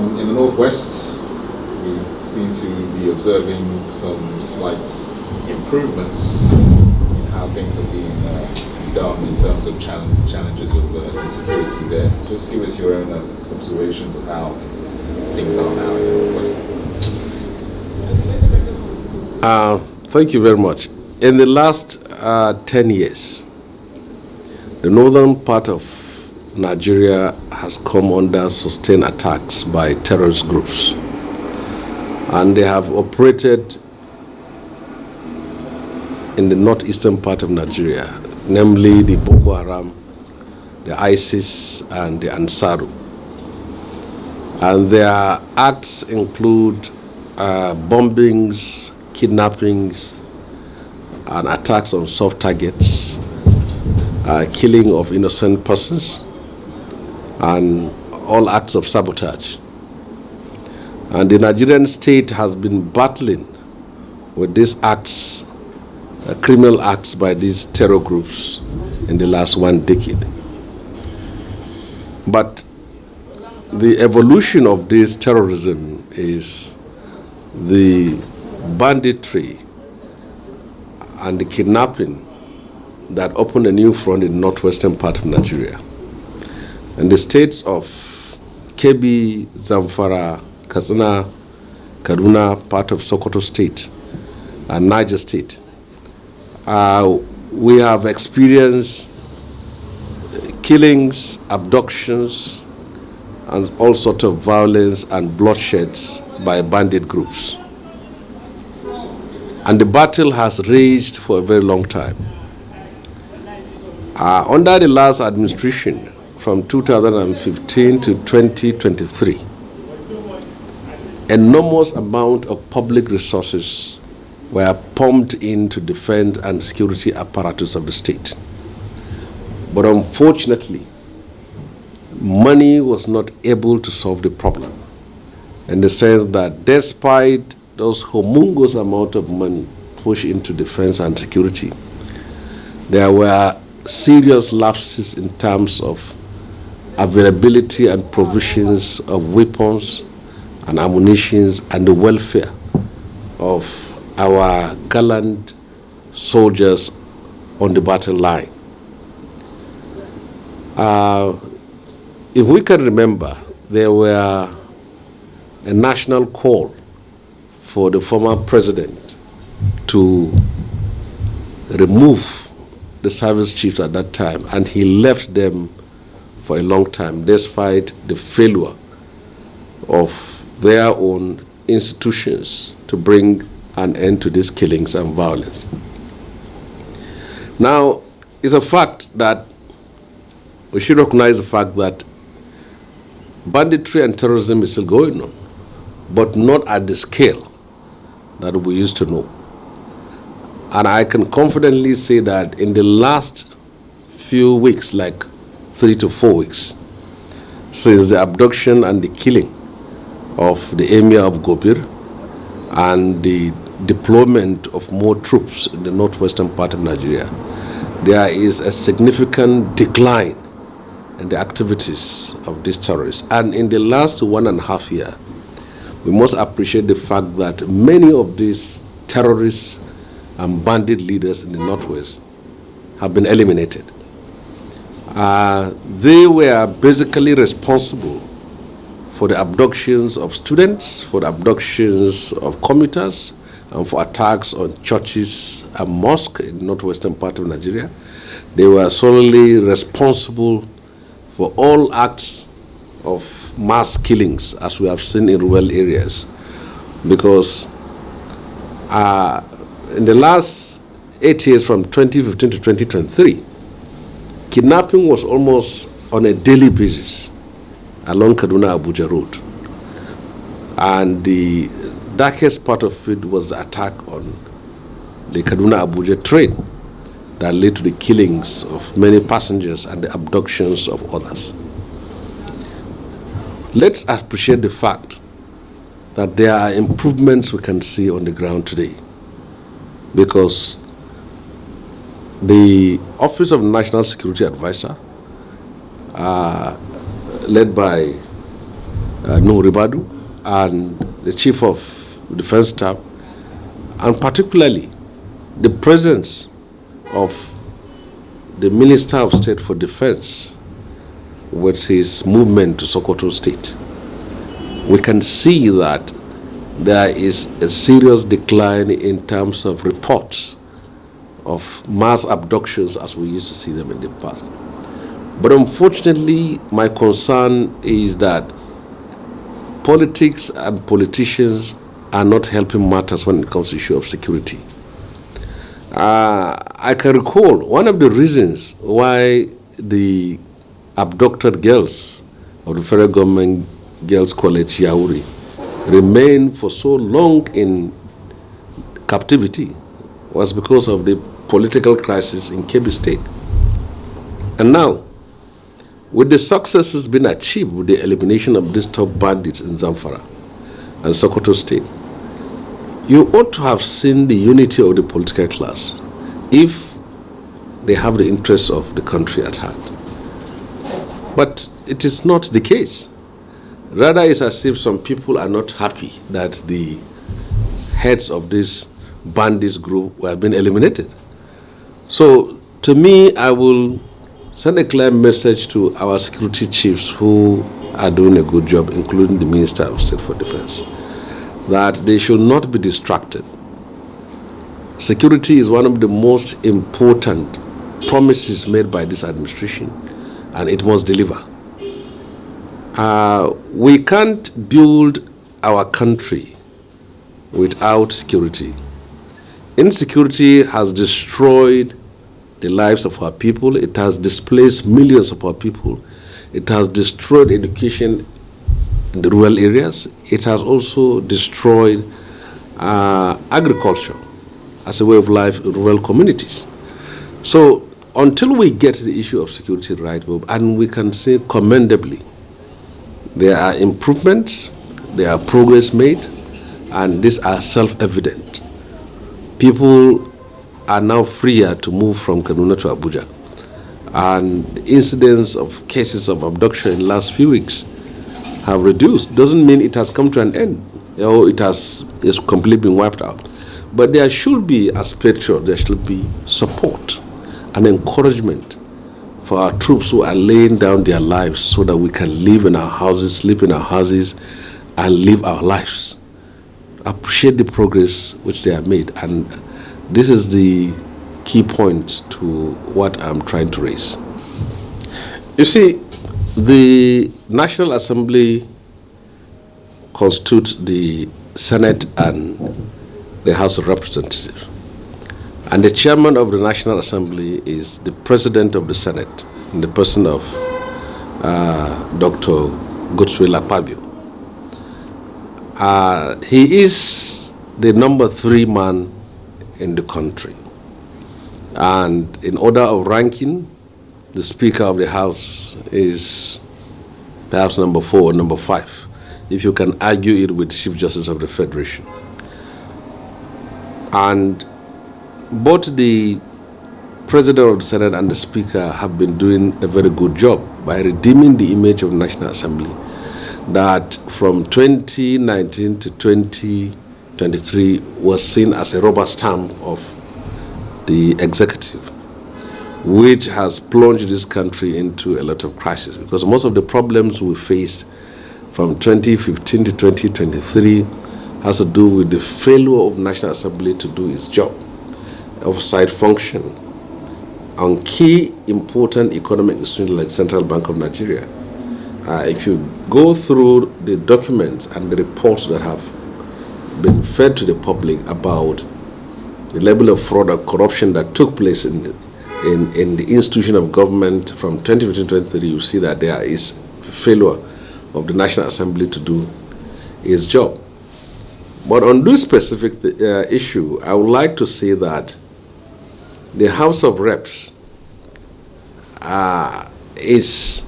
In the Northwest, we seem to be observing some slight improvements in how things are being done in terms of challenges of insecurity there. So just give us your own observations of how things are now in the Northwest. Thank you very much. In the last 10 years, the northern part of Nigeria has come under sustained attacks by terrorist groups. And they have operated in the northeastern part of Nigeria, namely the Boko Haram, the ISIS, and the Ansaru. And their acts include bombings, kidnappings, and attacks on soft targets, killing of innocent persons, and all acts of sabotage. And the Nigerian state has been battling with these acts, criminal acts by these terror groups in the last 1 decade. But the evolution of this terrorism is the banditry and the kidnapping that opened a new front in the northwestern part of Nigeria. And the states of Kebbi, Zamfara, Katsina, Kaduna, part of Sokoto State, and Niger State, we have experienced killings, abductions, and all sorts of violence and bloodsheds by bandit groups. And the battle has raged for a very long time. Under the last administration, from 2015 to 2023, enormous amount of public resources were pumped into defense and security apparatus of the state. But unfortunately, money was not able to solve the problem, in the sense that despite those humongous amount of money pushed into defense and security, there were serious lapses in terms of availability and provisions of weapons and ammunitions and the welfare of our gallant soldiers on the battle line. If we can remember, there were a national call for the former president to remove the service chiefs at that time, and he left them for a long time, despite the failure of their own institutions to bring an end to these killings and violence. Now, it's a fact that we should recognize the fact that banditry and terrorism is still going on, but not at the scale that we used to know. And I can confidently say that in the last few weeks, like 3 to 4 weeks, since the abduction and the killing of the Emir of Gobir and the deployment of more troops in the northwestern part of Nigeria, there is a significant decline in the activities of these terrorists. And in the last 1.5 years, we must appreciate the fact that many of these terrorists and bandit leaders in the northwest have been eliminated. They were basically responsible for the abductions of students, for the abductions of commuters, and for attacks on churches and mosques in the northwestern part of Nigeria. They were solely responsible for all acts of mass killings, as we have seen in rural areas, because in the last 8 years, from 2015 to 2023, kidnapping was almost on a daily basis along Kaduna-Abuja Road. And the darkest part of it was the attack on the Kaduna-Abuja train that led to the killings of many passengers and the abductions of others. Let's appreciate the fact that there are improvements we can see on the ground today, because the Office of National Security Advisor, led by Nuhu Ribadu, and the Chief of Defense Staff, and particularly the presence of the Minister of State for Defense with his movement to Sokoto State, we can see that there is a serious decline in terms of reports of mass abductions as we used to see them in the past. But unfortunately, my concern is that politics and politicians are not helping matters when it comes to the issue of security. I can recall one of the reasons why the abducted girls of the federal government girls' college, Yauri, remained for so long in captivity was because of the political crisis in Kebbi State. And now, with the successes being achieved with the elimination of these top bandits in Zamfara and Sokoto State, you ought to have seen the unity of the political class if they have the interests of the country at heart. But it is not the case. Rather, it's as if some people are not happy that the heads of this bandits group were being eliminated. So, to me, I will send a clear message to our security chiefs who are doing a good job, including the Minister of State for Defense, that they should not be distracted. Security is one of the most important promises made by this administration, and it must deliver. We can't build our country without security. Insecurity has destroyed the lives of our people. It has displaced millions of our people. It has destroyed education in the rural areas. It has also destroyed agriculture as a way of life in rural communities. So until we get the issue of security right, and we can say commendably, there are improvements, there are progress made, and these are self-evident. People are now freer to move from Kaduna to Abuja. And the incidents of cases of abduction in the last few weeks have reduced. Doesn't mean it has come to an end, or it's completely been wiped out. But there should be, as patriots, there should be support and encouragement for our troops who are laying down their lives so that we can live in our houses, sleep in our houses, and live our lives. Appreciate the progress which they have made. And this is the key point to what I'm trying to raise. You see, the National Assembly constitutes the Senate and the House of Representatives. And the chairman of the National Assembly is the president of the Senate, in the person of Dr. Godswill Akpabio. He is the number 3 man in the country. And in order of ranking, the Speaker of the House is perhaps number 4 or number 5, if you can argue it with the Chief Justice of the Federation. And both the President of the Senate and the Speaker have been doing a very good job by redeeming the image of the National Assembly that from 2019 to 2023 was seen as a rubber stamp of the executive, which has plunged this country into a lot of crisis, because most of the problems we faced from 2015 to 2023 has to do with the failure of the National Assembly to do its job, oversight function on key important economic institutions like Central Bank of Nigeria. If you go through the documents and the reports that have been fed to the public about the level of fraud or corruption that took place in the institution of government from 2015 to 2023, you see that there is failure of the National Assembly to do its job. But on this specific issue, I would like to say that the House of Reps is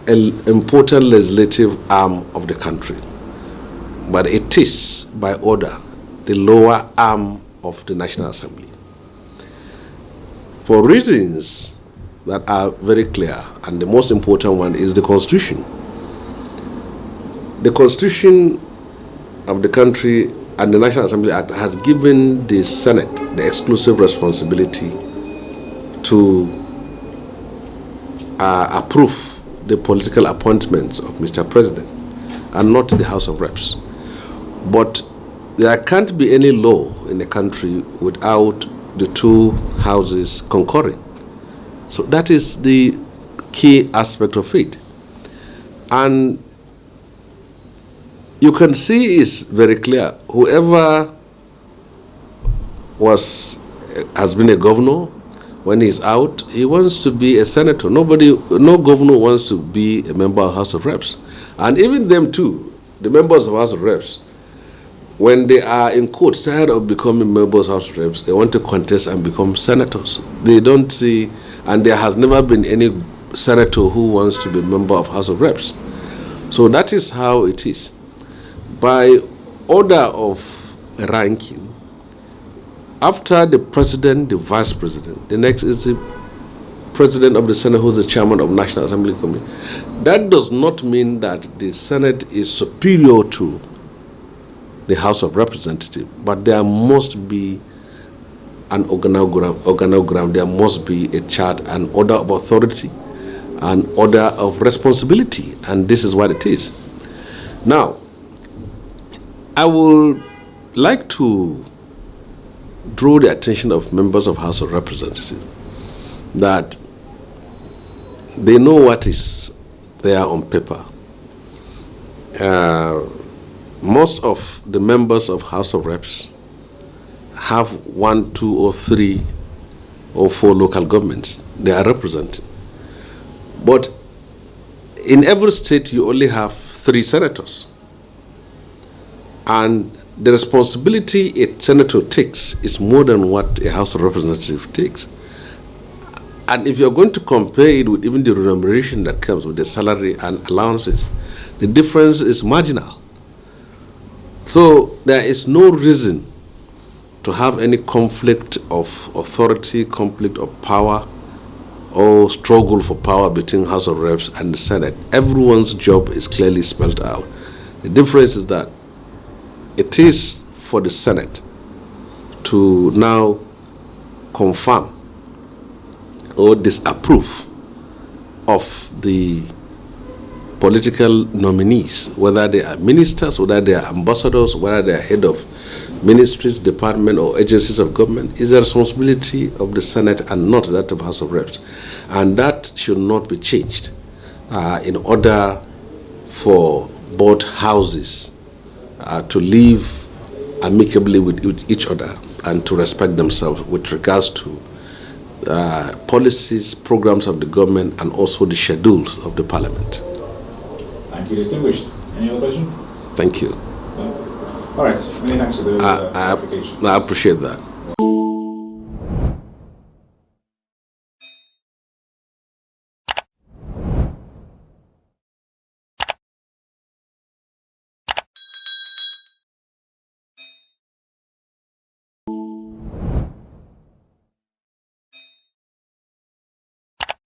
an important legislative arm of the country, but it is, by order, the lower arm of the National Assembly. For reasons that are very clear, and the most important one is the Constitution. the Constitution of the country and the National Assembly Act has given the Senate the exclusive responsibility to approve the political appointments of Mr. President and not the House of Reps. But there can't be any law in the country without the two houses concurring. So that is the key aspect of it. And you can see it's very clear. Whoever has been a governor, when he's out, he wants to be a senator. No governor wants to be a member of House of Reps. And even them too, the members of House of Reps, when they are in court, tired of becoming members of House of Reps, they want to contest and become senators. They don't see, and there has never been any senator who wants to be a member of House of Reps. So that is how it is. By order of ranking, after the president, the vice president, the next is the president of the Senate, who is the chairman of National Assembly Committee. That does not mean that the Senate is superior to the House of Representatives, but there must be an organogram, there must be a chart, an order of authority, an order of responsibility, and this is what it is. Now, I would like to draw the attention of members of House of Representatives that they know what is there on paper. Most of the members of House of Reps have 1, 2, or 3 or 4 local governments they are representing. But in every state, you only have 3 senators. And the responsibility a senator takes is more than what a House of Representatives takes. And if you're going to compare it with even the remuneration that comes with the salary and allowances, the difference is marginal. So there is no reason to have any conflict of authority, conflict of power, or struggle for power between House of Reps and the Senate. Everyone's job is clearly spelled out. The difference is that it is for the Senate to now confirm or disapprove of the political nominees, whether they are ministers, whether they are ambassadors, whether they are head of ministries, department, or agencies of government, is the responsibility of the Senate and not that of House of Reps. And that should not be changed in order for both houses to live amicably with each other and to respect themselves with regards to policies, programs of the government, and also the schedules of the parliament. Thank you, distinguished. Any other question? Thank you. No? All right, many thanks for those clarifications. I appreciate that.